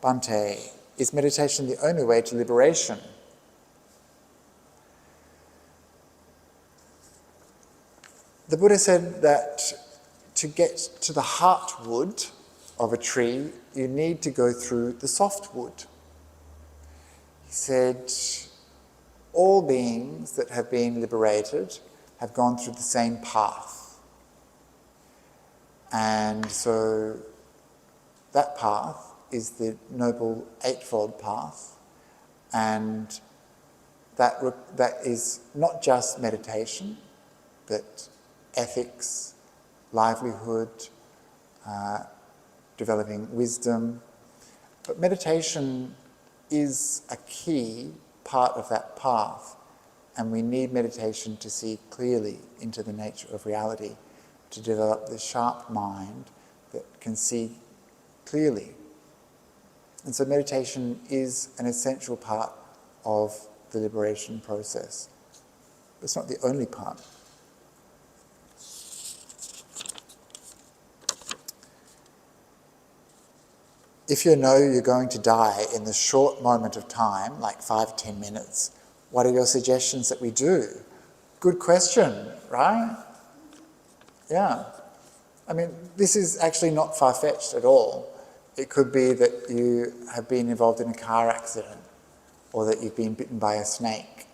Bhante? Is meditation the only way to liberation? The Buddha said that to get to the heartwood of a tree, you need to go through the softwood. He said, all beings that have been liberated have gone through the same path. And so that path is the Noble Eightfold Path, and that is not just meditation, but ethics, livelihood, developing wisdom. But meditation is a key part of that path, and we need meditation to see clearly into the nature of reality, to develop the sharp mind that can see clearly. And so meditation is an essential part of the liberation process. But it's not the only part. If you know you're going to die in the short moment of time, like 5-10 minutes, what are your suggestions that we do? Good question, right? Yeah. I mean, this is actually not far-fetched at all. It could be that you have been involved in a car accident, or that you've been bitten by a snake,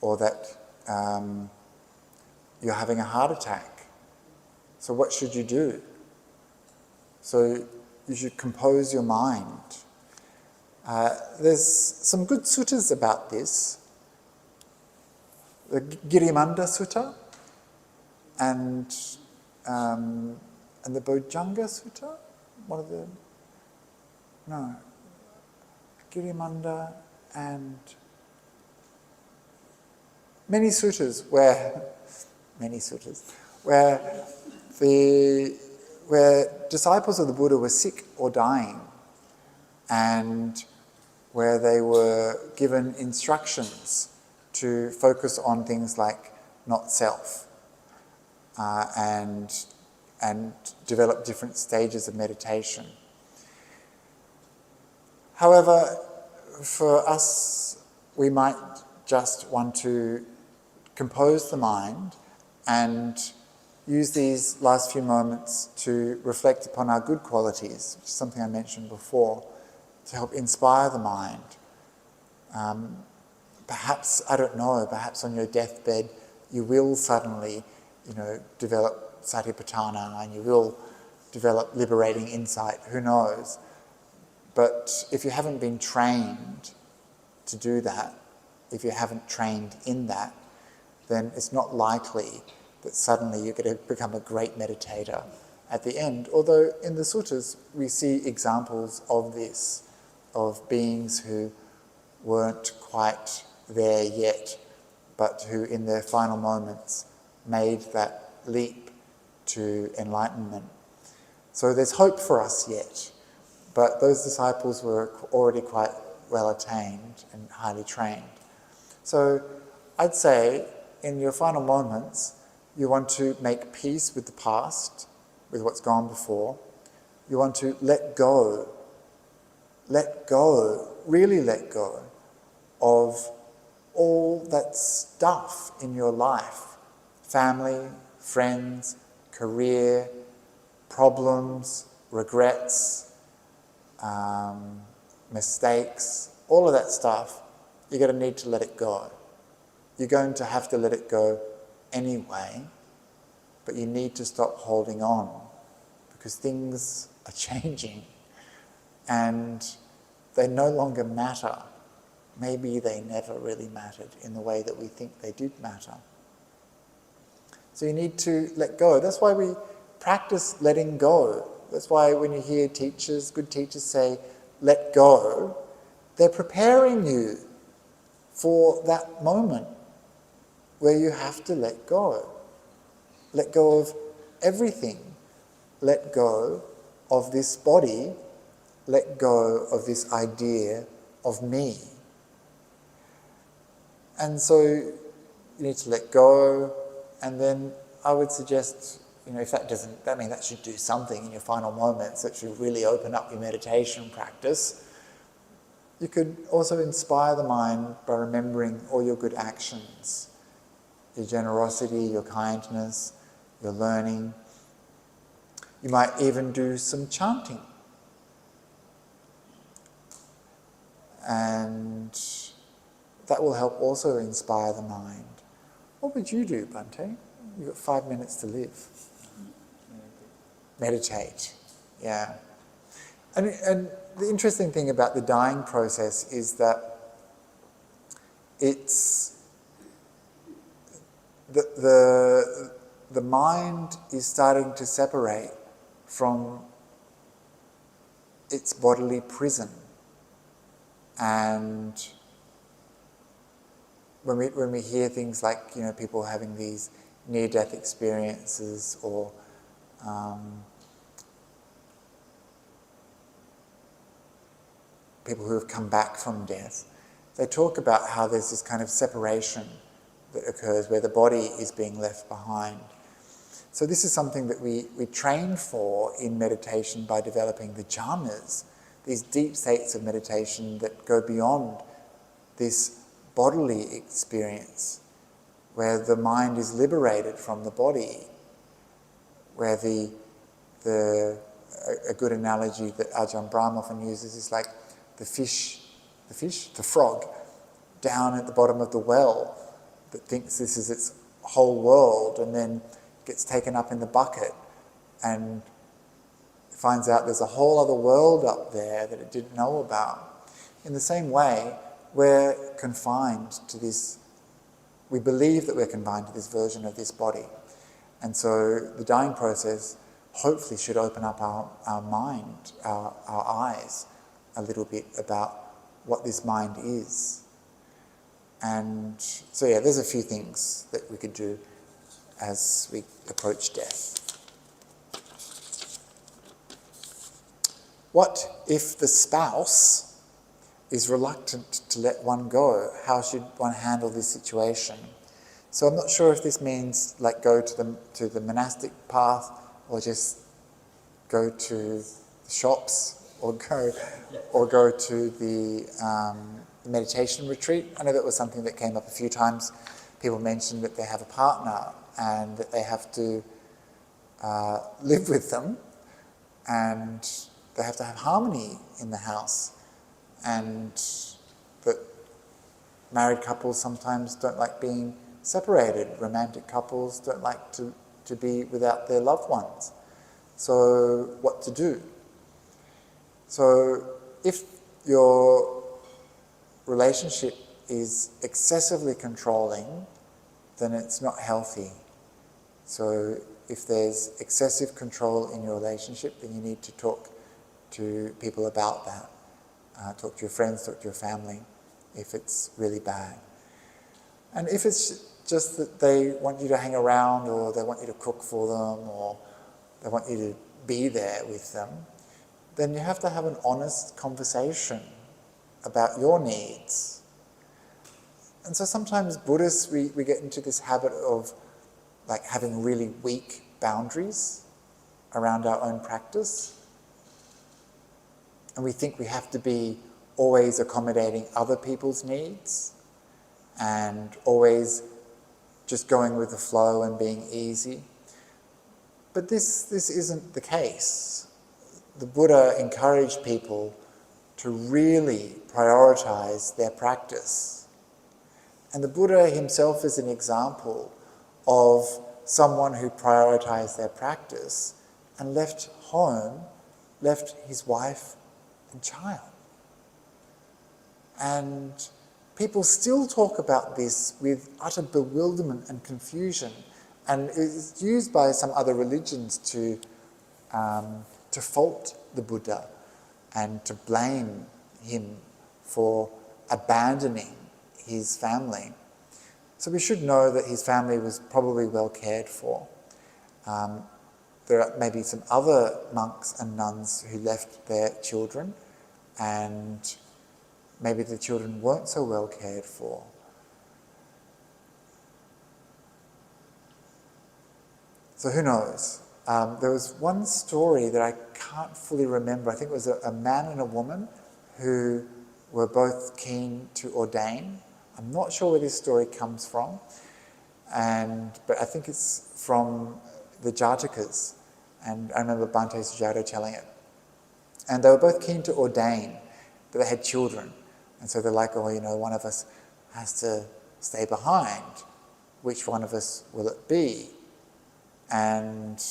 or that you're having a heart attack. So what should you do? So you should compose your mind. There's some good suttas about this. The Girimanda Sutta and the Bojjhanga Sutta, one of the... No. Girimanda and many suttas where disciples of the Buddha were sick or dying, and where they were given instructions to focus on things like not self, and develop different stages of meditation. However, for us, we might just want to compose the mind and use these last few moments to reflect upon our good qualities, which is something I mentioned before, to help inspire the mind. Perhaps, I don't know, perhaps on your deathbed you will suddenly, develop satipatthana, and you will develop liberating insight, who knows. But if you haven't been trained to do that, if you haven't trained in that, then it's not likely that suddenly you're going to become a great meditator at the end. Although in the suttas we see examples of this, of beings who weren't quite there yet, but who in their final moments made that leap to enlightenment. So there's hope for us yet, but those disciples were already quite well attained and highly trained. So I'd say in your final moments, you want to make peace with the past, with what's gone before. You want to let go, really let go of all that stuff in your life, family, friends, career, problems, regrets, mistakes, all of that stuff. You're going to need to let it go. You're going to have to let it go anyway, but you need to stop holding on because things are changing and they no longer matter. Maybe they never really mattered in the way that we think they did matter. So you need to let go. That's why we practice letting go. That's why when you hear teachers, good teachers say, let go, they're preparing you for that moment where you have to let go. Let go of everything. Let go of this body. Let go of this idea of me. And so you need to let go, and then I would suggest, if that doesn't, that should do something in your final moments, that should really open up your meditation practice. You could also inspire the mind by remembering all your good actions, your generosity, your kindness, your learning. You might even do some chanting. And that will help also inspire the mind. What would you do, Bhante? You've got 5 minutes to live. Meditate, yeah. And the interesting thing about the dying process is that it's the mind is starting to separate from its bodily prison. And when we hear things like, you know, people having these near-death experiences, or people who have come back from death, they talk about how there's this kind of separation that occurs where the body is being left behind. So this is something that we train for in meditation by developing the jhanas, these deep states of meditation that go beyond this bodily experience, where the mind is liberated from the body, where a good analogy that Ajahn Brahm often uses is like the frog down at the bottom of the well that thinks this is its whole world, and then gets taken up in the bucket and finds out there's a whole other world up there that it didn't know about. In the same way, we're confined to this, we believe that we're confined to this version of this body. And so the dying process hopefully should open up our mind, our eyes a little bit about what this mind is. And so yeah, there's a few things that we could do as we approach death. What if the spouse is reluctant to let one go? How should one handle this situation? So I'm not sure if this means like go to the monastic path, or just go to the shops, or go to the meditation retreat. I know that was something that came up a few times. People mentioned that they have a partner and that they have to live with them, and they have to have harmony in the house, and that married couples sometimes don't like being separated. Romantic couples don't like to be without their loved ones. So what to do? So if your relationship is excessively controlling, then it's not healthy. So if there's excessive control in your relationship, then you need to talk to people about that. Talk to your friends, talk to your family, if it's really bad. And if it's just that they want you to hang around, or they want you to cook for them, or they want you to be there with them, then you have to have an honest conversation about your needs. And so sometimes Buddhists, we get into this habit of like having really weak boundaries around our own practice. And we think we have to be always accommodating other people's needs and always just going with the flow and being easy. But this isn't the case. The Buddha encouraged people to really prioritize their practice. And the Buddha himself is an example of someone who prioritized their practice and left home, left his wife and child. And people still talk about this with utter bewilderment and confusion, and it's used by some other religions to fault the Buddha and to blame him for abandoning his family. So we should know that his family was probably well cared for. There are maybe some other monks and nuns who left their children, and maybe the children weren't so well cared for. So who knows? There was one story that I can't fully remember. I think it was a man and a woman who were both keen to ordain. I'm not sure where this story comes from, but I think it's from the Jatakas, and I remember Bhante Sujato telling it. And they were both keen to ordain, but they had children. And so they're like, oh, one of us has to stay behind. Which one of us will it be? And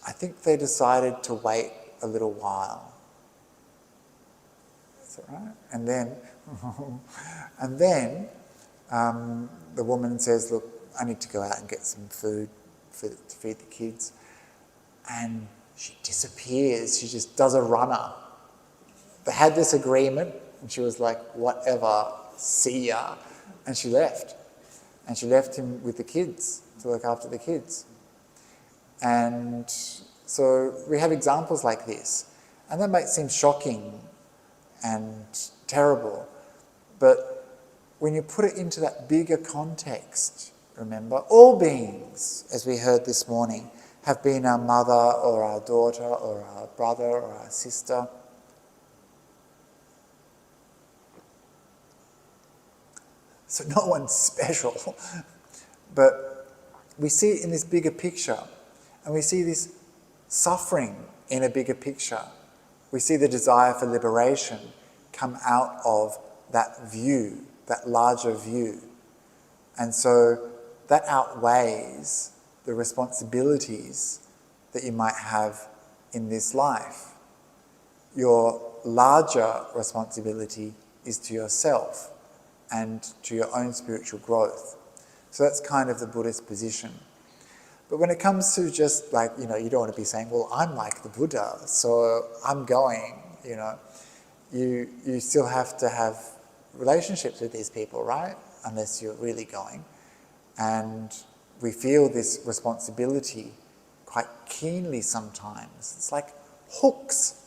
I think they decided to wait a little while. Is that right? And then the woman says, look, I need to go out and get some food to feed the kids. And she disappears. She just does a runner. They had this agreement, and she was like, whatever, see ya. And she left. And she left him with the kids, to look after the kids. And so we have examples like this. And that might seem shocking and terrible, but when you put it into that bigger context, remember, all beings, as we heard this morning, have been our mother or our daughter or our brother or our sister. So no one's special. But we see it in this bigger picture, and we see this suffering in a bigger picture. We see the desire for liberation come out of that view, that larger view. And so that outweighs the responsibilities that you might have in this life. Your larger responsibility is to yourself and to your own spiritual growth. So that's kind of the Buddhist position. But when it comes to just like, you don't want to be saying, well, I'm like the Buddha, so I'm going, You still have to have relationships with these people, right? Unless you're really going. And we feel this responsibility quite keenly sometimes. It's like hooks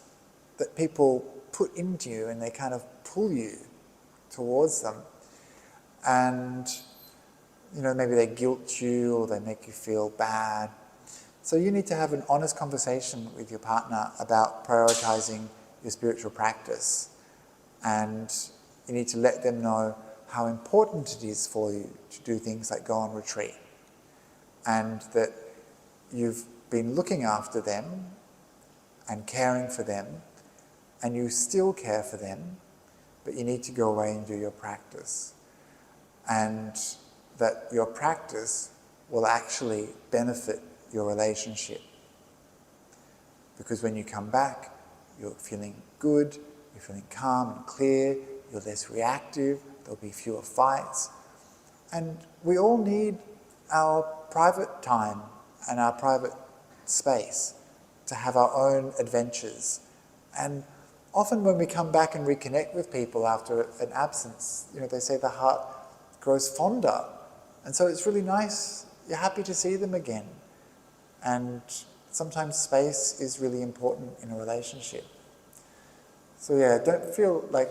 that people put into you and they kind of pull you towards them. And, maybe they guilt you or they make you feel bad. So you need to have an honest conversation with your partner about prioritising your spiritual practice. And you need to let them know how important it is for you to do things like go on retreat. And that you've been looking after them and caring for them, and you still care for them, but you need to go away and do your practice. And that your practice will actually benefit your relationship. Because when you come back, you're feeling good, you're feeling calm and clear, you're less reactive, there'll be fewer fights. And we all need our private time and our private space to have our own adventures. And often when we come back and reconnect with people after an absence, they say the heart grows fonder. And so it's really nice, you're happy to see them again. And sometimes space is really important in a relationship. So yeah, don't feel like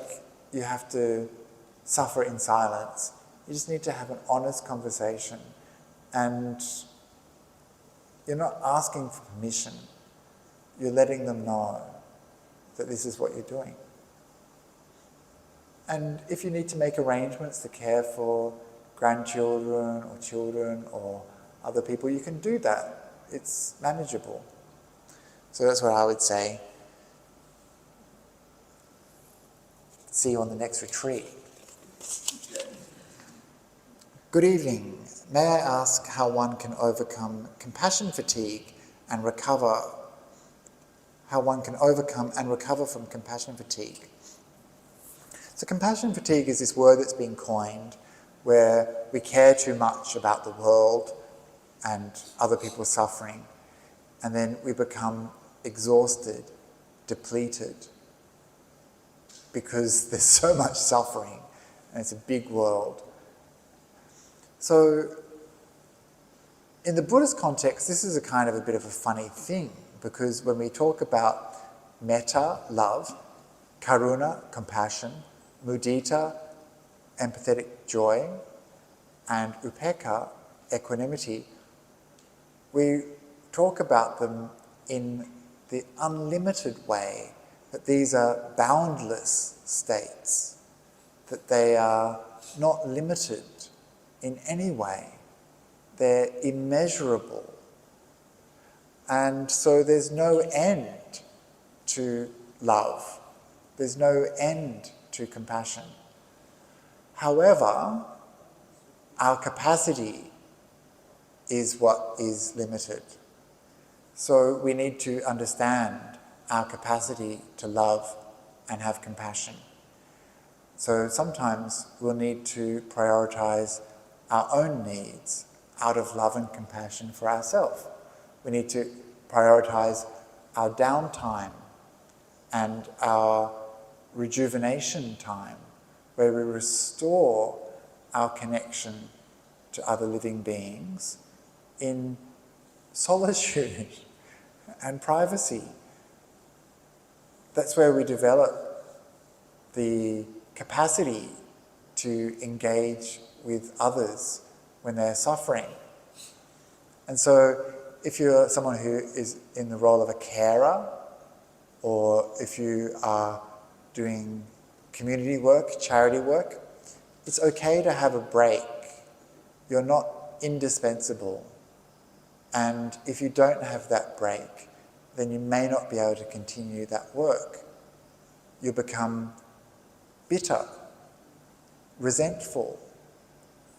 you have to suffer in silence. You just need to have an honest conversation. And you're not asking for permission. You're letting them know that this is what you're doing. And if you need to make arrangements to care for grandchildren or children or other people, you can do that. It's manageable. So that's what I would say. See you on the next retreat. Good evening. May I ask how one can overcome compassion fatigue and recover? How one can overcome and recover from compassion fatigue? So compassion fatigue is this word that's been coined where we care too much about the world and other people's suffering, and then we become exhausted, depleted, because there's so much suffering and it's a big world. So in the Buddhist context, this is a kind of a bit of a funny thing, because when we talk about metta, love, karuna, compassion, mudita, empathetic joy, and upekkha, equanimity, we talk about them in the unlimited way that these are boundless states, that they are not limited in any way. They're immeasurable. And so there's no end to love. There's no end to compassion. However, our capacity is what is limited. So we need to understand our capacity to love and have compassion. So sometimes we'll need to prioritize our own needs out of love and compassion for ourselves. We need to prioritize our downtime and our rejuvenation time, where we restore our connection to other living beings in solitude and privacy. That's where we develop the capacity to engage with others when they're suffering. And so if you're someone who is in the role of a carer, or if you are doing community work, charity work, it's okay to have a break. You're not indispensable. And if you don't have that break, then you may not be able to continue that work. You become bitter, resentful.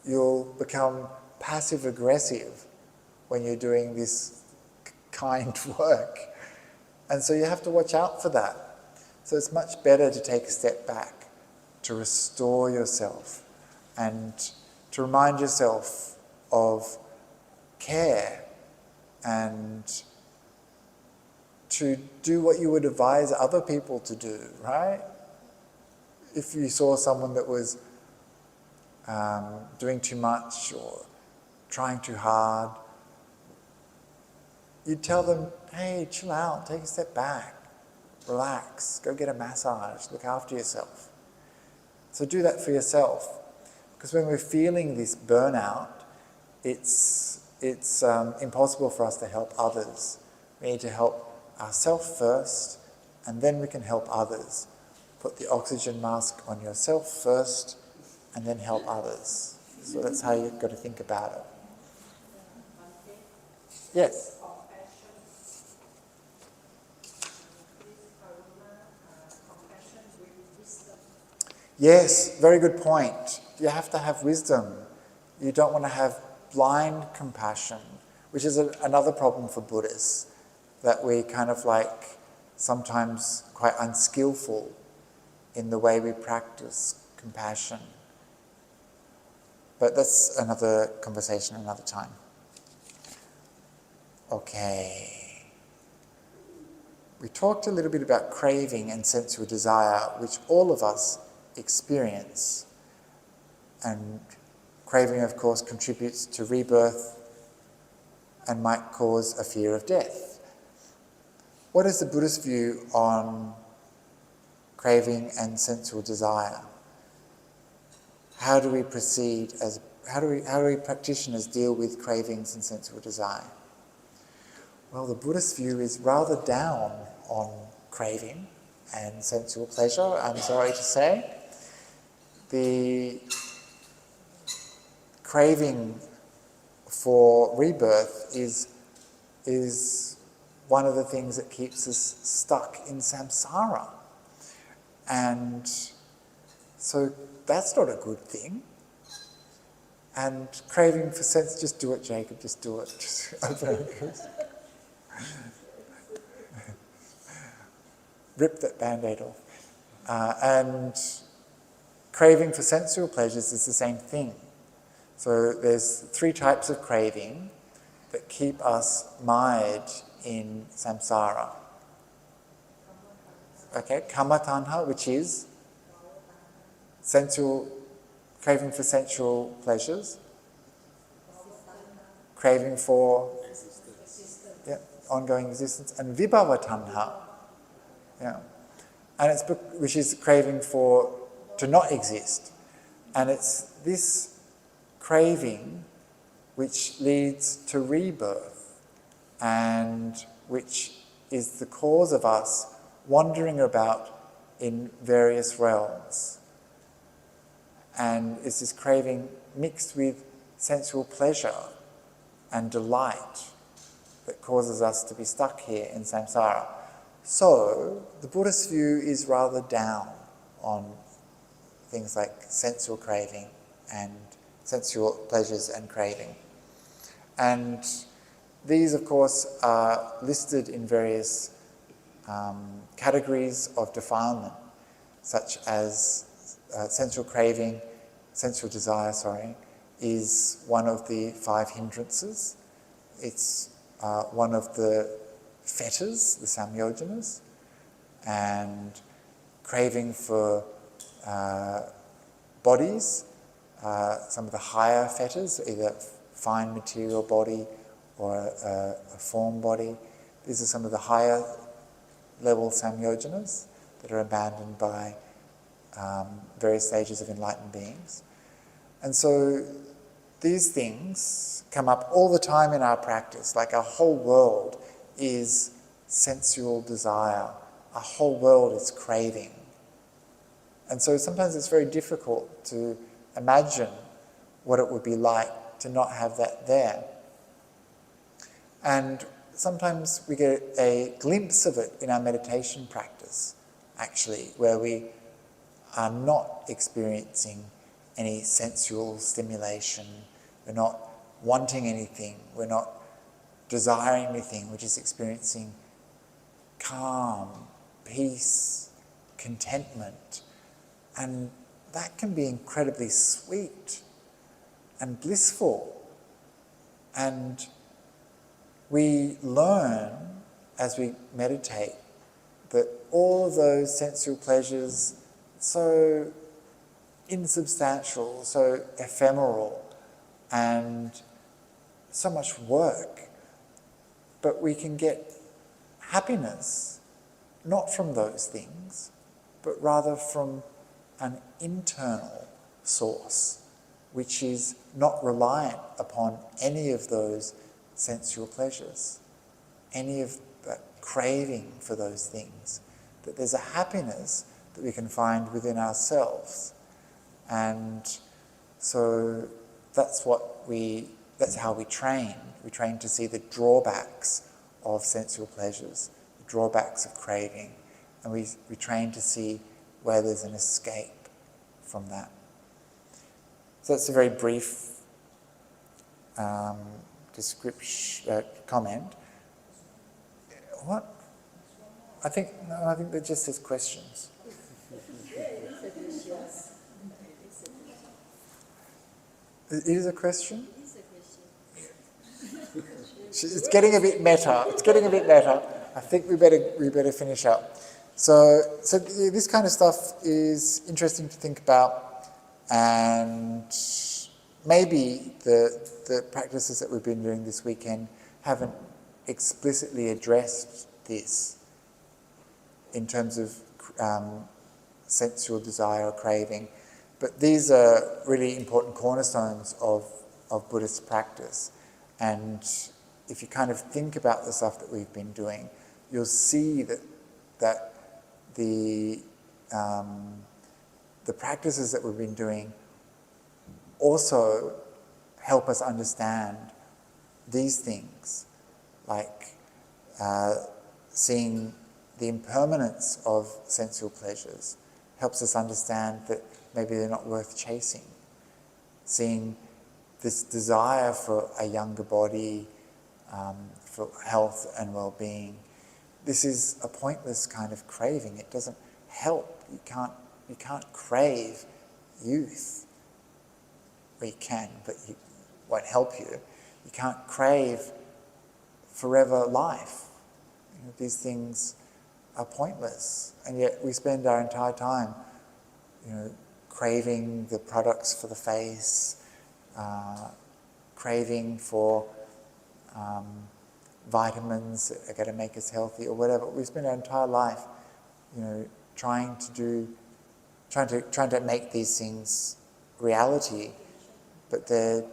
You'll become passive-aggressive when you're doing this kind work. And so you have to watch out for that. So it's much better to take a step back, to restore yourself, and to remind yourself of care, and to do what you would advise other people to do, right? If you saw someone that was doing too much or trying too hard, you'd tell them, hey, chill out, take a step back, relax, go get a massage, look after yourself. So do that for yourself. Because when we're feeling this burnout, it's impossible for us to help others. We need to help ourselves first, and then we can help others. Put the oxygen mask on yourself first, and then help others. So that's how you've got to think about it. Yes? Yes, very good point. You have to have wisdom. You don't want to have blind compassion, which is another problem for Buddhists, that we kind of like sometimes quite unskillful in the way we practice compassion. But that's another conversation another time. Okay. We talked a little bit about craving and sensual desire, which all of us experience. And craving, of course, contributes to rebirth and might cause a fear of death. What is the Buddhist view on craving and sensual desire? How do we proceed how do we practitioners deal with cravings and sensual desire? Well, the Buddhist view is rather down on craving and sensual pleasure, I'm sorry to say. The craving for rebirth is one of the things that keeps us stuck in samsara. And so that's not a good thing. And craving for sense, just do it, Jacob, just do it. Just open it. Rip that Band-Aid off. And craving for sensual pleasures is the same thing. So there's 3 types of craving that keep us mired in samsara. Okay, kama tanha, which is craving for sensual pleasures, craving for ongoing existence, and vibhava tanha, and which is craving to not exist. And it's this craving which leads to rebirth, and which is the cause of us wandering about in various realms. And it's this craving mixed with sensual pleasure and delight that causes us to be stuck here in samsara. So the Buddhist view is rather down on things like sensual craving and sensual pleasures and craving. And these, of course, are listed in various categories of defilement, such as sensual craving, sensual desire, is one of the 5 hindrances. It's one of the fetters, the samyojanas, and craving for bodies, some of the higher fetters, either fine material body or a form body. These are some of the higher level samyojanas that are abandoned by various stages of enlightened beings. And so these things come up all the time in our practice, like our whole world is sensual desire, our whole world is craving. And so sometimes it's very difficult to imagine what it would be like to not have that there. And sometimes we get a glimpse of it in our meditation practice, actually, where we are not experiencing any sensual stimulation, we're not wanting anything, we're not desiring anything, we're just experiencing calm, peace, contentment. And that can be incredibly sweet and blissful. And we learn as we meditate that all of those sensual pleasures, so insubstantial, so ephemeral, and so much work. But we can get happiness not from those things, but rather from an internal source, which is not reliant upon any of those sensual pleasures, any of that craving for those things, that there's a happiness that we can find within ourselves. And so that's how we train. We train to see the drawbacks of sensual pleasures, the drawbacks of craving, and we train to see where there's an escape from that. So that's a very brief comment. What? I think that just says questions. It is a question? It's getting a bit meta. I think we better finish up. So this kind of stuff is interesting to think about, and maybe the practices that we've been doing this weekend haven't explicitly addressed this in terms of sensual desire or craving, but these are really important cornerstones of Buddhist practice. And if you kind of think about the stuff that we've been doing, you'll see that the practices that we've been doing also help us understand these things, like seeing the impermanence of sensual pleasures helps us understand that maybe they're not worth chasing. Seeing this desire for a younger body, for health and well-being, this is a pointless kind of craving. It doesn't help. You can't crave youth. Well, you can, but it won't help you. You can't crave forever life. These things are pointless, and yet we spend our entire time, craving the products for the face, craving for vitamins that are going to make us healthy or whatever. We spend our entire life, trying to make these things reality, but they're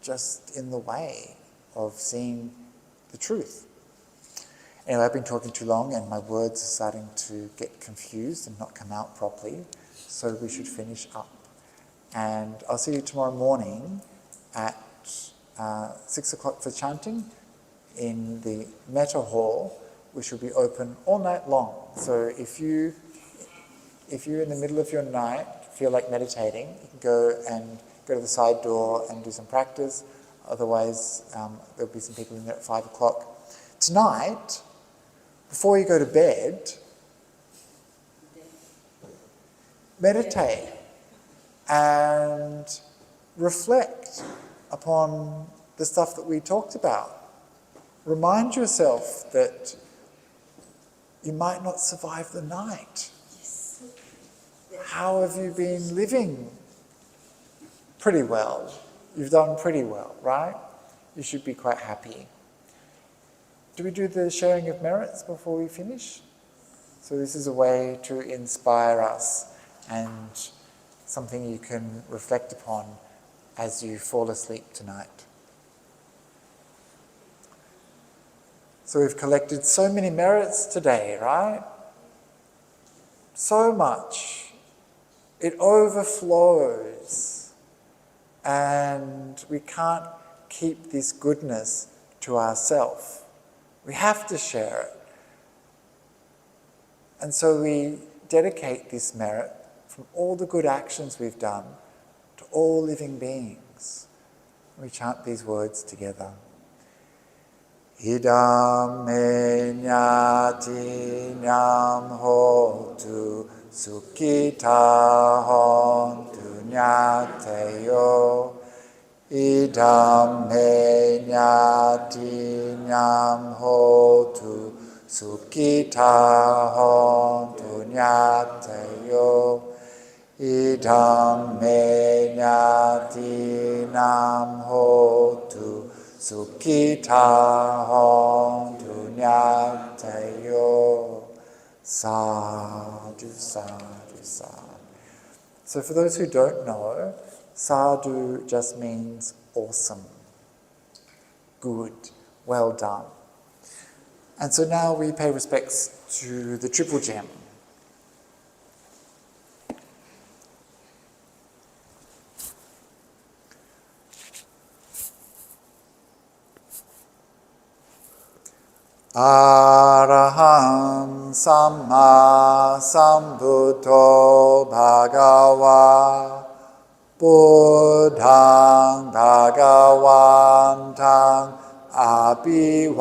just in the way of seeing the truth. Anyway, I've been talking too long and my words are starting to get confused and not come out properly, so we should finish up. And I'll see you tomorrow morning at 6 o'clock for chanting in the Metta Hall, which will be open all night long. So if you're in the middle of your night, feel like meditating, you can go to the side door and do some practice. Otherwise, there'll be some people in there at 5 o'clock. Tonight, before you go to bed, meditate and reflect upon the stuff that we talked about. Remind yourself that you might not survive the night. How have you been living? Pretty well. You've done pretty well, right? You should be quite happy. Do we do the sharing of merits before we finish? So this is a way to inspire us and something you can reflect upon as you fall asleep tonight. So we've collected so many merits today, right? So much. It overflows. And we can't keep this goodness to ourselves. We have to share it. And so we dedicate this merit from all the good actions we've done to all living beings. We chant these words together. Idam me nyati nyam hotu sukhita hontu nyateyo. Idam me nyati nyam hotu sukhita hontu nyateyo. Idam me nyati nam hotu sukhita hontu nyateyo. Sadhu, sadhu, sadhu. So for those who don't know, sadhu just means awesome, good, well done. And so now we pay respects to the Triple Gem. Araham Samma Sambuddho Bhagava Buddhang Bhagavantang Abhivademi.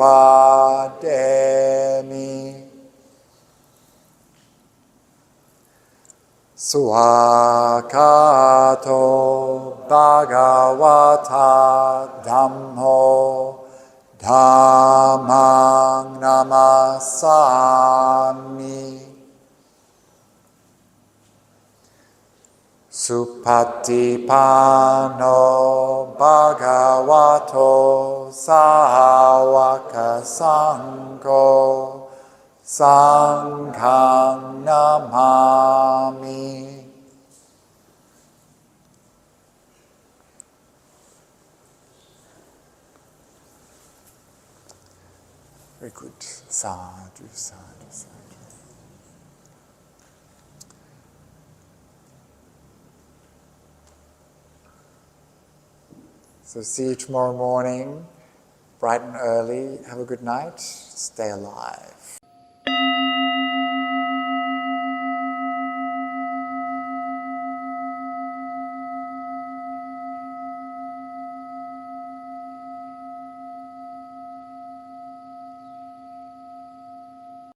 Swakato Bhagavata Dhammo Dhammang namasami. Supatipano Bhagavato Sāvaka Sangho Sanghang namami. Very good. Sadhu, sadhu, sadhu. So see you tomorrow morning, bright and early. Have a good night. Stay alive.